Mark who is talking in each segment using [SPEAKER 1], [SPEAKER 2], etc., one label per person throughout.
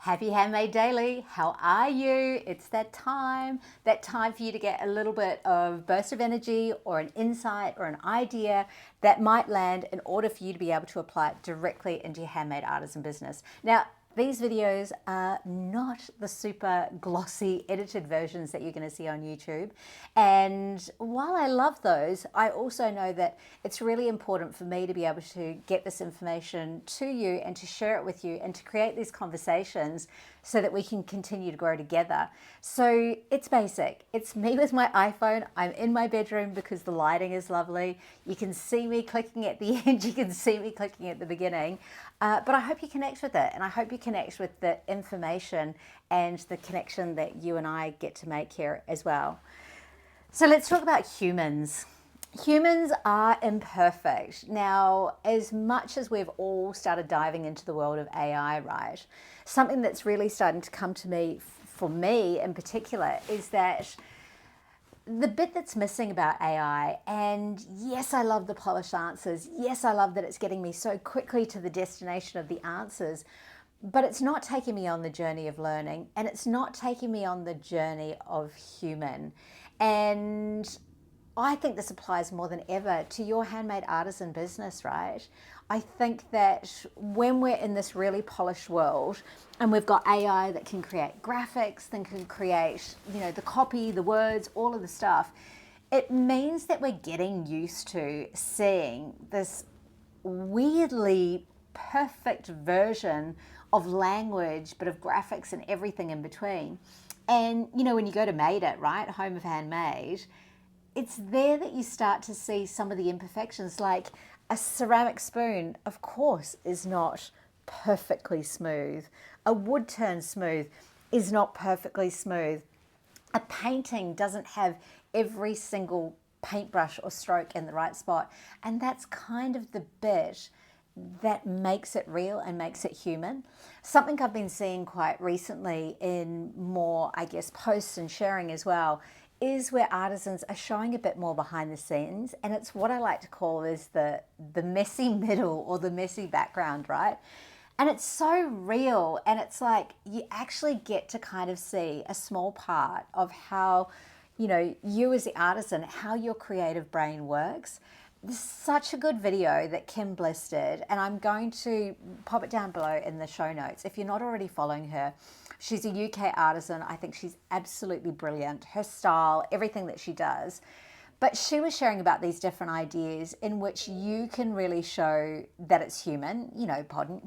[SPEAKER 1] Happy Handmade Daily. How are you? It's that time for you to get a little bit of burst of energy or an insight or an idea that might land in order for you to be able to apply it directly into your handmade artisan business. Now, these videos are not the super glossy edited versions that you're going to see on YouTube. And while I love those, I also know that it's really important for me to be able to get this information to you and to share it with you and to create these conversations so that we can continue to grow together. So it's basic. It's me with my iPhone. I'm in my bedroom because the lighting is lovely. You can see me clicking at the end. You can see me clicking at the beginning. But I hope you connect with it, and I hope you connect with the information and the connection that you and I get to make here as well. So let's talk about humans. Humans are imperfect. Now, as much as we've all started diving into the world of AI, right, something that's really starting to come to me, for me in particular, is that the bit that's missing about AI, and yes, I love the polished answers. Yes, I love that it's getting me so quickly to the destination of the answers, but it's not taking me on the journey of learning, and it's not taking me on the journey of human. And I think this applies more than ever to your handmade artisan business, right? I think that when we're in this really polished world and we've got AI that can create graphics, that can create, the copy, the words, all of the stuff, it means that we're getting used to seeing this weirdly perfect version of language, but of graphics and everything in between. And, when you go to Made It, right, Home of Handmade, it's there that you start to see some of the imperfections, like a ceramic spoon, of course, is not perfectly smooth. A wood turn smooth is not perfectly smooth. A painting doesn't have every single paintbrush or stroke in the right spot. And that's kind of the bit that makes it real and makes it human. Something I've been seeing quite recently in more, posts and sharing as well, is where artisans are showing a bit more behind the scenes, and it's what I like to call is the messy middle or the messy background, right? And it's so real, and it's like you actually get to kind of see a small part of how, you as the artisan, how your creative brain works. This is such a good video that Kim Bliss did, and I'm going to pop it down below in the show notes. If you're not already following her, she's a UK artisan. I think she's absolutely brilliant. Her style, everything that she does. But she was sharing about these different ideas in which you can really show that it's human,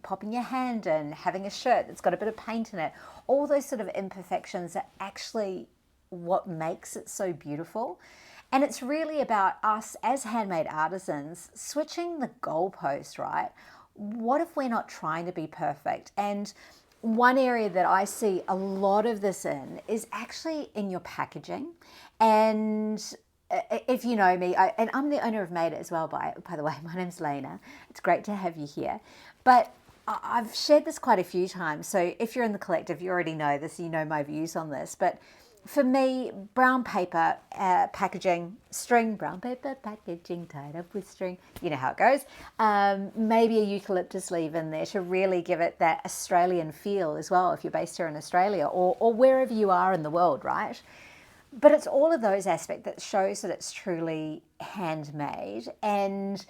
[SPEAKER 1] popping your hand in, having a shirt that's got a bit of paint in it. All those sort of imperfections are actually what makes it so beautiful. And it's really about us as handmade artisans switching the goalpost, right? What if we're not trying to be perfect? And one area that I see a lot of this in is actually in your packaging. And if you know me, and I'm the owner of Made It as well, by the way, my name's Lena. It's great to have you here. But I've shared this quite a few times. So if you're in the collective, you already know this, you know my views on this. But for me, brown paper packaging, string, brown paper packaging tied up with string, you know how it goes. Maybe a eucalyptus leaf in there to really give it that Australian feel as well, if you're based here in Australia or wherever you are in the world, right? But it's all of those aspects that shows that it's truly handmade. And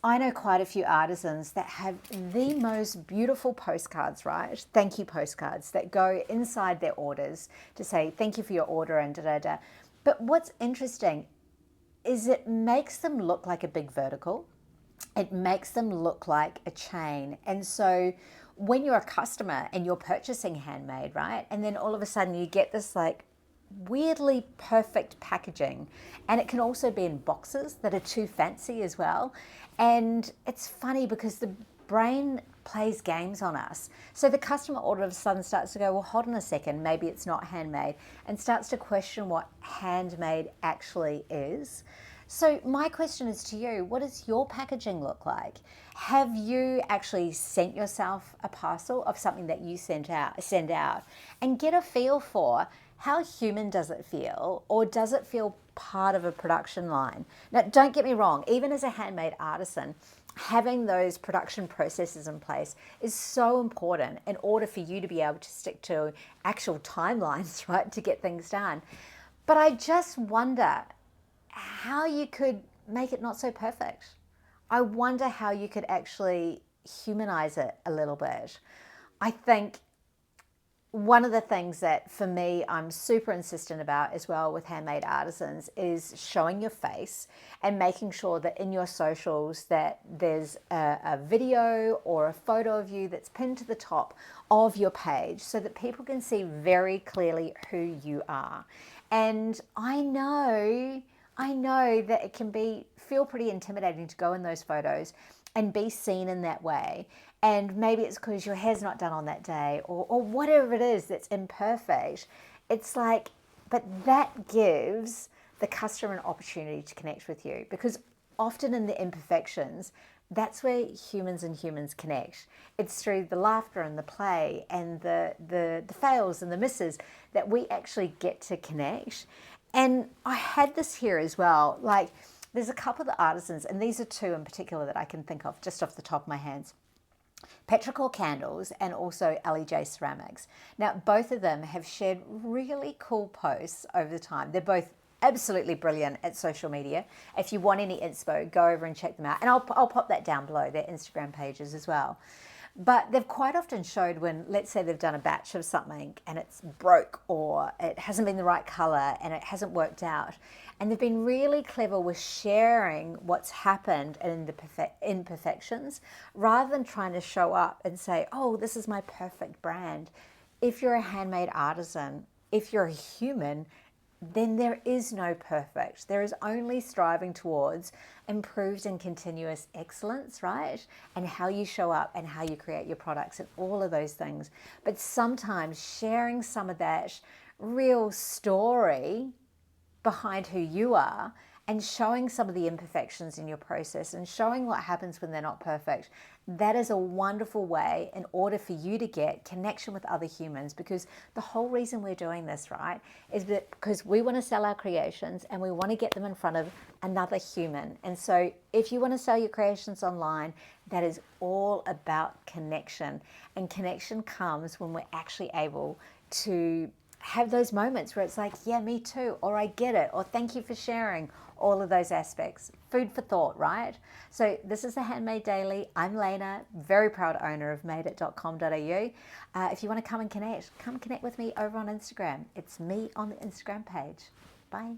[SPEAKER 1] I know quite a few artisans that have the most beautiful postcards, right? Thank you postcards that go inside their orders to say, thank you for your order and da-da-da. But what's interesting is it makes them look like a big vertical. It makes them look like a chain. And so when you're a customer and you're purchasing handmade, right? And then all of a sudden you get this like weirdly perfect packaging, and it can also be in boxes that are too fancy as well. And it's funny because the brain plays games on us. So the customer all of a sudden starts to go, well, hold on a second, maybe it's not handmade, and starts to question what handmade actually is. So my question is to you, what does your packaging look like? Have you actually sent yourself a parcel of something that you send out and get a feel for how human does it feel, or does it feel part of a production line? Now, don't get me wrong, even as a handmade artisan, having those production processes in place is so important in order for you to be able to stick to actual timelines, right, to get things done. But I just wonder how you could make it not so perfect. I wonder how you could actually humanize it a little bit. I think one of the things that for me I'm super insistent about as well with Handmade Artisans is showing your face and making sure that in your socials that there's a video or a photo of you that's pinned to the top of your page so that people can see very clearly who you are. And I know that it can feel pretty intimidating to go in those photos and be seen in that way. And maybe it's because your hair's not done on that day or whatever it is that's imperfect. It's like, but that gives the customer an opportunity to connect with you, because often in the imperfections, that's where humans and humans connect. It's through the laughter and the play and the fails and the misses that we actually get to connect. And I had this here as well. Like, there's a couple of the artisans, and these are two in particular that I can think of just off the top of my hands. Petrichor Candles and also LEJ Ceramics. Now, both of them have shared really cool posts over the time. They're both absolutely brilliant at social media. If you want any inspo, go over and check them out. And I'll pop that down below, their Instagram pages as well. But they've quite often showed when, let's say they've done a batch of something and it's broke or it hasn't been the right color and it hasn't worked out. And they've been really clever with sharing what's happened in the imperfections rather than trying to show up and say, oh, this is my perfect brand. If you're a handmade artisan, if you're a human, then there is no perfect. There is only striving towards improved and continuous excellence, right? And how you show up and how you create your products and all of those things. But sometimes sharing some of that real story behind who you are and showing some of the imperfections in your process and showing what happens when they're not perfect, that is a wonderful way in order for you to get connection with other humans. Because the whole reason we're doing this, right, is that because we want to sell our creations and we want to get them in front of another human. And so if you want to sell your creations online, that is all about connection. And connection comes when we're actually able to have those moments where it's like, yeah, me too, or I get it, or thank you for sharing, all of those aspects. Food for thought, right? So this is the Handmade Daily. I'm Lena, very proud owner of madeit.com.au. If you want to come connect with me over on Instagram. It's me on the Instagram page. Bye.